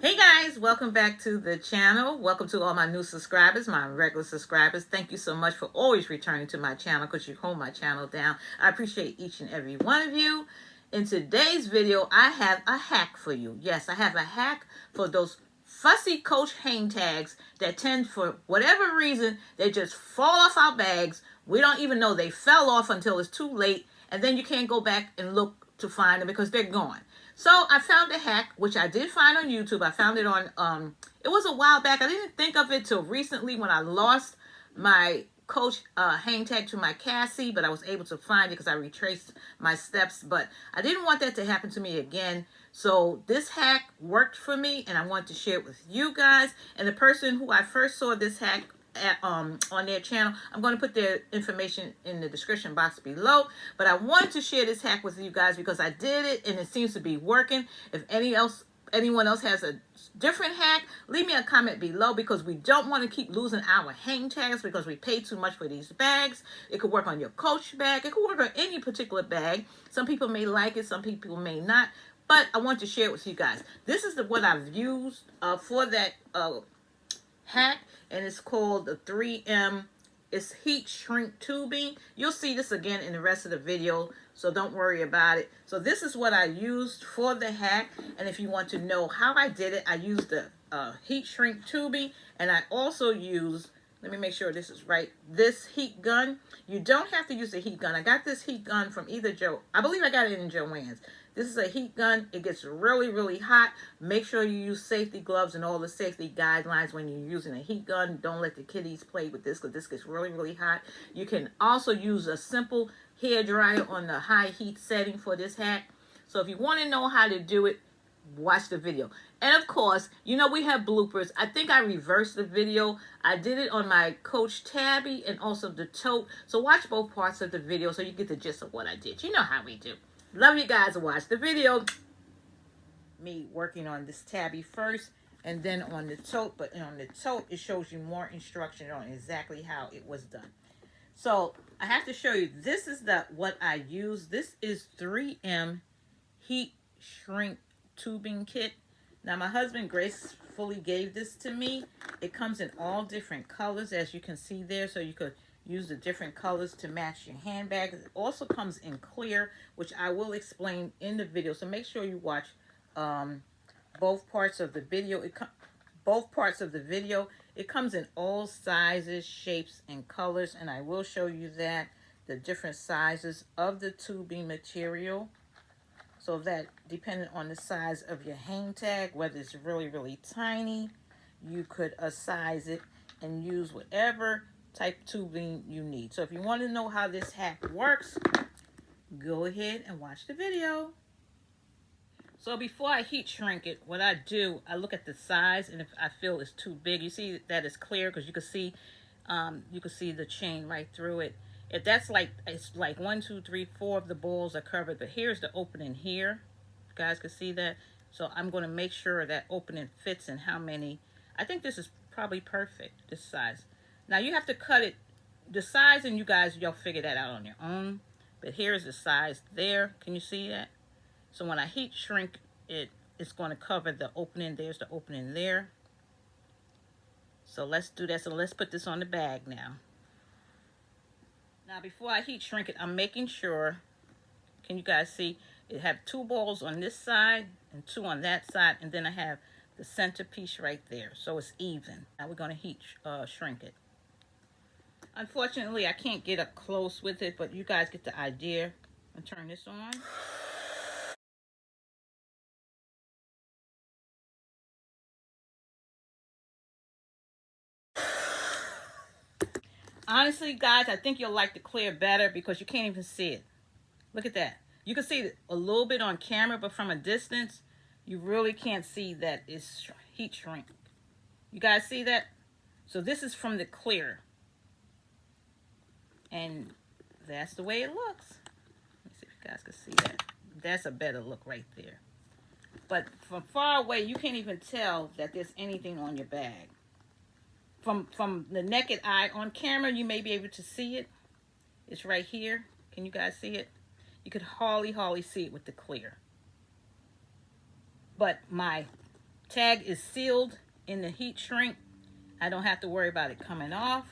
Hey guys, welcome back to the channel. Welcome to all my new subscribers, my regular subscribers. Thank you so much for always returning to my channel because you hold my channel down. I appreciate each and every one of you. In today's video, I have a hack for you. Yes, I have a hack for those fussy Coach hang tags that tend, for whatever reason, they just fall off our bags. We don't even know they fell off until it's too late, and then you can't go back and look to find them because they're gone. So I found a hack, which I did find on YouTube. I found it on, it was a while back. I didn't think of it till recently when I lost my Coach hang tag to my Cassie, but I was able to find it because I retraced my steps. But I didn't want that to happen to me again. So this hack worked for me, and I want to share it with you guys. And the person who I first saw this hack on their channel, I'm going to put their information in the description box below. But I wanted to share this hack with you guys because I did it and it seems to be working. If anyone else has a different hack, leave me a comment below, because we don't want to keep losing our hang tags because we pay too much for these bags. It could work on your Coach bag. It could work on any particular bag. Some people may like it, some people may not, but I want to share it with you guys. This is what I've used for that hack, and it's called the 3M. It's heat shrink tubing. You'll see this again in the rest of the video, so don't worry about it. So this is what I used for the hack, and if you want to know how I did it, I used the heat shrink tubing, and I also used, let me make sure this is right, this heat gun. You don't have to use the heat gun. I got this heat gun from either I believe I got it in Joann's. This is a heat gun. It gets really, really hot. Make sure you use safety gloves and all the safety guidelines when you're using a heat gun. Don't let the kiddies play with this because this gets really, really hot. You can also use a simple hair dryer on the high heat setting for this hack. So if you want to know how to do it, watch the video. And of course, you know we have bloopers. I think I reversed the video. I did it on my Coach tabby and also the tote. So watch both parts of the video so you get the gist of what I did. You know how we do. Love you guys. Watch the video. Me working on this tabby first and then on the tote. But on the tote, it shows you more instruction on exactly how it was done. So I have to show you. This is what I use. This is 3M heat shrink tubing kit. Now my husband gracefully gave this to me. It comes in all different colors, as you can see there, so you could use the different colors to match your handbag. It also comes in clear, which I will explain in the video, so make sure you watch both parts of the video. It comes in all sizes, shapes, and colors, and I will show you that the different sizes of the tubing material, so that depending on the size of your hang tag, whether it's really, really tiny, you could size it and use whatever type tubing you need. So if you want to know how this hack works, go ahead and watch the video. So before I heat shrink it, what I do, I look at the size, and if I feel it's too big, you see that it's clear because you can see the chain right through it. If that's it's like 1, 2, 3, 4 of the balls are covered, but here's the opening here. You guys can see that. So I'm going to make sure that opening fits in how many. I think this is probably perfect, this size. Now you have to cut it, the size, and y'all figure that out on your own. But here's the size there. Can you see that? So when I heat shrink it, it's going to cover the opening. There's the opening there. So let's do that. So let's put this on the bag now. Now before I heat shrink it, I'm making sure, can you guys see, it have 2 balls on this side and 2 on that side, and then I have the centerpiece right there, so it's even. Now we're going to heat shrink it. Unfortunately, I can't get up close with it, but you guys get the idea. I'm turn this on. Honestly, guys, I think you'll like the clear better because you can't even see it. Look at that. You can see it a little bit on camera, but from a distance, you really can't see that it's heat shrink. You guys see that? So this is from the clear. And that's the way it looks. Let me see if you guys can see that. That's a better look right there. But from far away, you can't even tell that there's anything on your bag. From the naked eye on camera, you may be able to see it. It's right here. Can you guys see it? You could hardly see it with the clear. But my tag is sealed in the heat shrink. I don't have to worry about it coming off.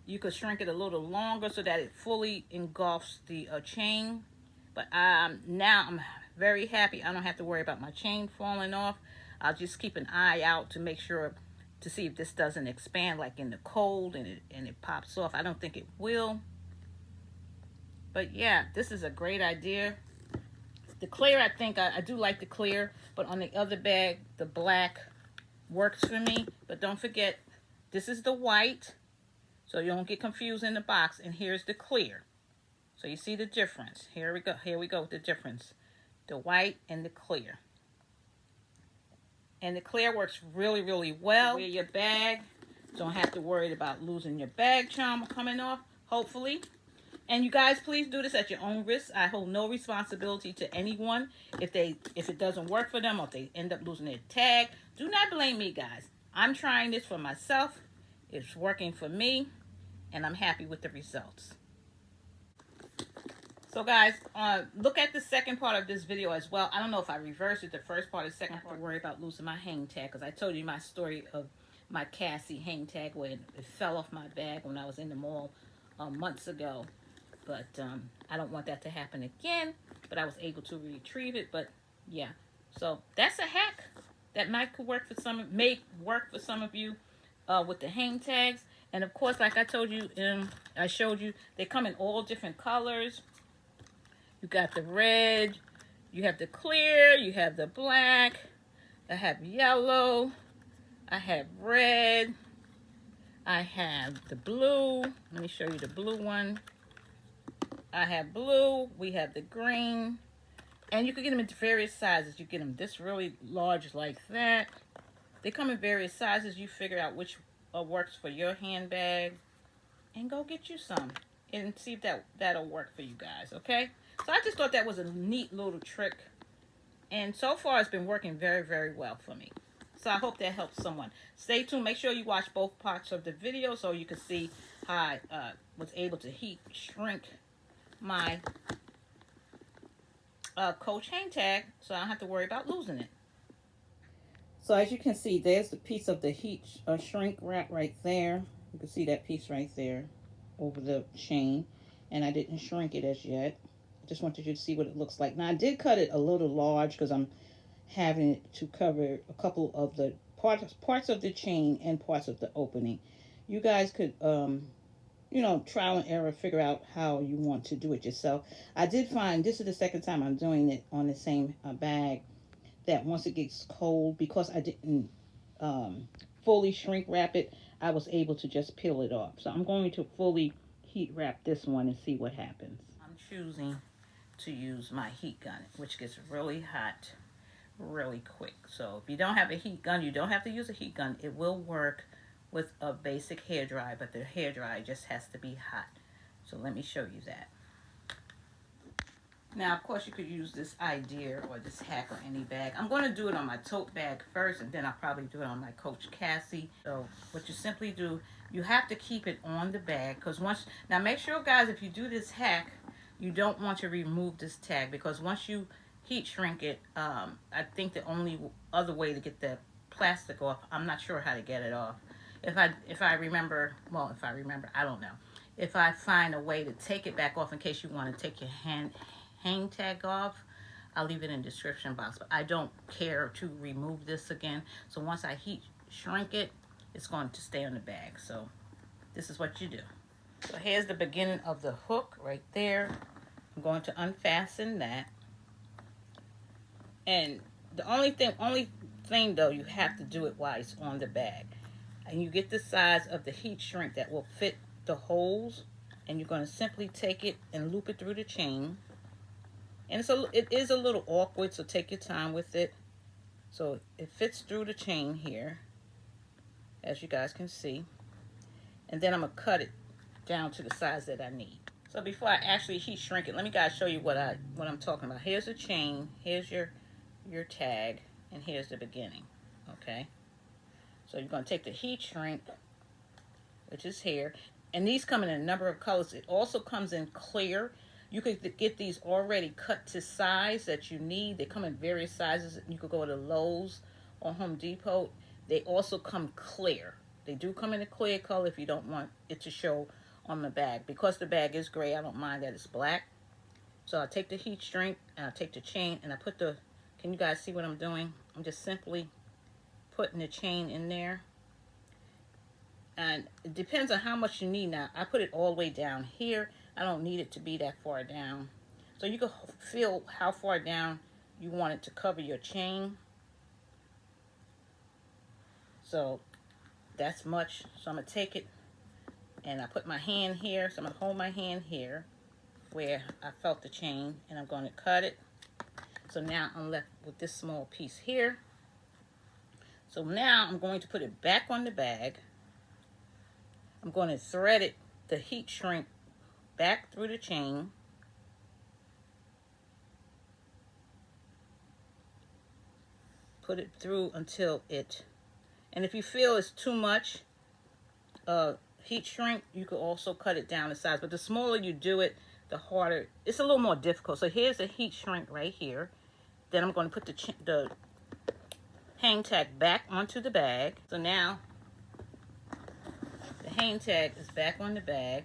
You could shrink it a little longer so that it fully engulfs the chain. But now I'm very happy I don't have to worry about my chain falling off. I'll just keep an eye out to make sure to see if this doesn't expand like in the cold and it pops off. I don't think it will. But yeah, this is a great idea. The clear, I think I do like the clear, but on the other bag, the black works for me. But don't forget, this is the white, so you don't get confused in the box. And here's the clear. So you see the difference. Here we go with the difference. The white and the clear. And the clear works really, really well. Wear your bag. Don't have to worry about losing your bag charm coming off, hopefully. And you guys, please do this at your own risk. I hold no responsibility to anyone if it doesn't work for them or if they end up losing their tag. Do not blame me, guys. I'm trying this for myself. It's working for me, and I'm happy with the results. So guys, look at the second part of this video as well. I don't know if I reversed it, the first part or second part. I have to worry about losing my hang tag because I told you my story of my Cassie hang tag where it fell off my bag when I was in the mall months ago. But I don't want that to happen again. But I was able to retrieve it. But yeah, so that's a hack that may work for some of you with the hang tags. And of course, like I told you, I showed you, they come in all different colors. You got the red, you have the clear, you have the black, I have yellow, I have red, I have the blue. Let me show you the blue one. I have blue, we have the green, and you can get them in various sizes. You get them this really large like that. They come in various sizes. You figure out which works for your handbag and go get you some and see if that'll work for you guys, okay? So I just thought that was a neat little trick, and so far it's been working very, very well for me. So I hope that helps someone. Stay tuned. Make sure you watch both parts of the video so you can see how I was able to heat shrink my Coach hang tag so I don't have to worry about losing it. So as you can see, there's the piece of the heat shrink wrap right there. You can see that piece right there over the chain, and I didn't shrink it as yet. Just wanted you to see what it looks like. Now I did cut it a little large because I'm having it to cover a couple of the parts of the chain and parts of the opening. You guys could you know, trial and error, figure out how you want to do it yourself. I did find, this is the second time I'm doing it on the same bag, that once it gets cold, because I didn't fully shrink wrap it, I was able to just peel it off. So I'm going to fully heat wrap this one and see what happens. I'm choosing to use my heat gun, which gets really hot really quick. So if you don't have a heat gun, you don't have to use a heat gun. It will work with a basic hair dryer, but the hair dryer just has to be hot. So let me show you that. Now, of course, you could use this idea or this hack on any bag. I'm going to do it on my tote bag first, and then I'll probably do it on my Coach Cassie. So what you simply do, you have to keep it on the bag, because now make sure, guys, if you do this hack, you don't want to remove this tag, because once you heat shrink it, I think the only other way to get the plastic off, I'm not sure how to get it off. If I remember, I don't know. If I find a way to take it back off in case you want to take your hang tag off, I'll leave it in the description box. But I don't care to remove this again. So once I heat shrink it, it's going to stay on the bag. So this is what you do. So here's the beginning of the hook right there. I'm going to unfasten that. And the only thing though, you have to do it while it's on the bag. And you get the size of the heat shrink that will fit the holes, and you're going to simply take it and loop it through the chain. And it is a little awkward, so take your time with it. So it fits through the chain here, as you guys can see. And then I'm going to cut it down to the size that I need. So before I actually heat shrink it, let me guys show you what I'm talking about. Here's the chain, here's your tag, and here's the beginning, okay? So you're going to take the heat shrink, which is here, and these come in a number of colors. It also comes in clear. You could get these already cut to size that you need. They come in various sizes. You could go to Lowe's or Home Depot. They also come clear. They do come in a clear color if you don't want it to show on the bag. Because the bag is gray, I don't mind that it's black. So I take the heat shrink and I take the chain and I put the, can you guys see what I'm doing? I'm just simply putting the chain in there. And it depends on how much you need now. I put it all the way down here. I don't need it to be that far down. So you can feel how far down you want it to cover your chain. So that's much. So I'm going to take it and I put my hand here. So I'm going to hold my hand here where I felt the chain and I'm going to cut it. So now I'm left with this small piece here. So now I'm going to put it back on the bag. I'm going to thread it, the heat shrink, back through the chain. Put it through until it, and if you feel it's too much heat shrink, you could also cut it down to size. But the smaller you do it, the harder. It's a little more difficult. So here's the heat shrink right here. Then I'm going to put the hang tag back onto the bag. So now the hang tag is back on the bag,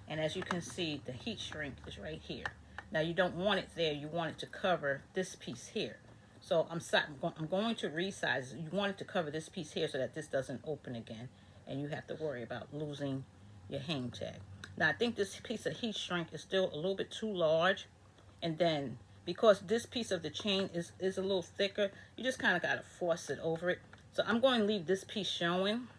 and as you can see, the heat shrink is right here. Now you don't want it there. You want it to cover this piece here. So I'm going to resize. You want it to cover this piece here so that this doesn't open again and you have to worry about losing your hang tag. Now I think this piece of heat shrink is still a little bit too large, and then because this piece of the chain is a little thicker, you just kind of got to force it over it. So I'm going to leave this piece showing.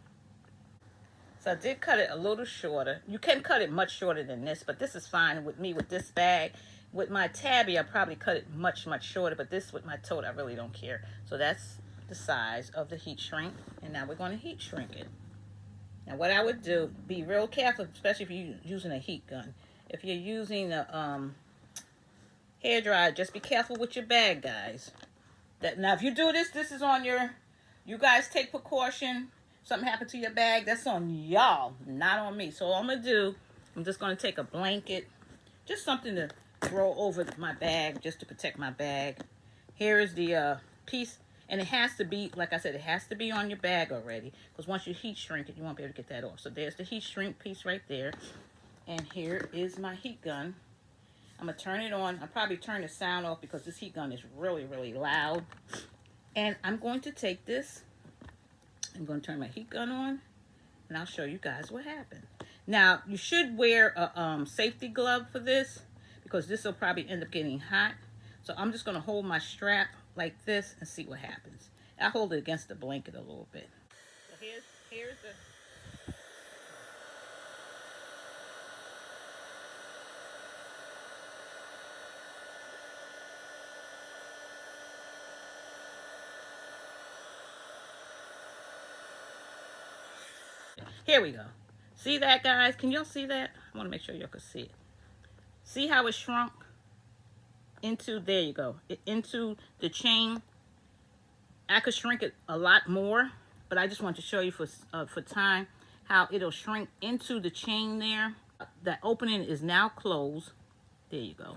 So I did cut it a little shorter. You can cut it much shorter than this, but this is fine with me with this bag. With my tabby, I probably cut it much shorter, but this with my tote, I really don't care. So that's the size of the heat shrink, and now we're going to heat shrink it. Now what I would do, be real careful, especially if you're using a heat gun. If you're using a hair dryer, just be careful with your bag, guys. Now if you do this, this is on your, you guys take precaution. Something happened to your bag, that's on y'all, not on me. So all I'm going to do, I'm just going to take a blanket, just something to throw over my bag, just to protect my bag. Here is the piece, and it has to be, like I said, it has to be on your bag already, because once you heat shrink it, you won't be able to get that off. So there's the heat shrink piece right there, and here is my heat gun. I'm going to turn it on. I'll probably turn the sound off because this heat gun is really loud. And I'm going to take this, I'm going to turn my heat gun on, and I'll show you guys what happened. Now, you should wear a safety glove for this, because this will probably end up getting hot. So I'm just going to hold my strap like this and see what happens. I'll hold it against the blanket a little bit. So here's the... Here we go. See that, guys? Can y'all see that? I want to make sure y'all can see it. See how it shrunk into, there you go, into the chain. I could shrink it a lot more, but I just want to show you for time how it'll shrink into the chain there. The opening is now closed. There you go.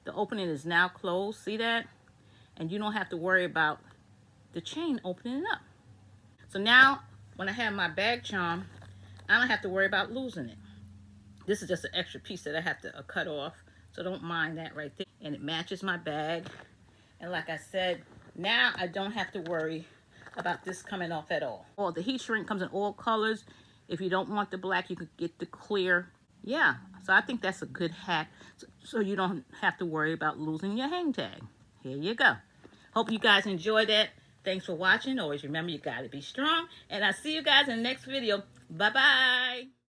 The opening is now closed. See that? And you don't have to worry about the chain opening up. So now, when I have my bag charm, I don't have to worry about losing it. This is just an extra piece that I have to cut off, so don't mind that right there. And it matches my bag. And like I said, now I don't have to worry about this coming off at all. Oh, the heat shrink comes in all colors. If you don't want the black, you could get the clear. Yeah, so I think that's a good hack, so you don't have to worry about losing your hang tag. Here you go. Hope you guys enjoyed that. Thanks for watching. Always remember, you gotta be strong. And I'll see you guys in the next video. Bye-bye.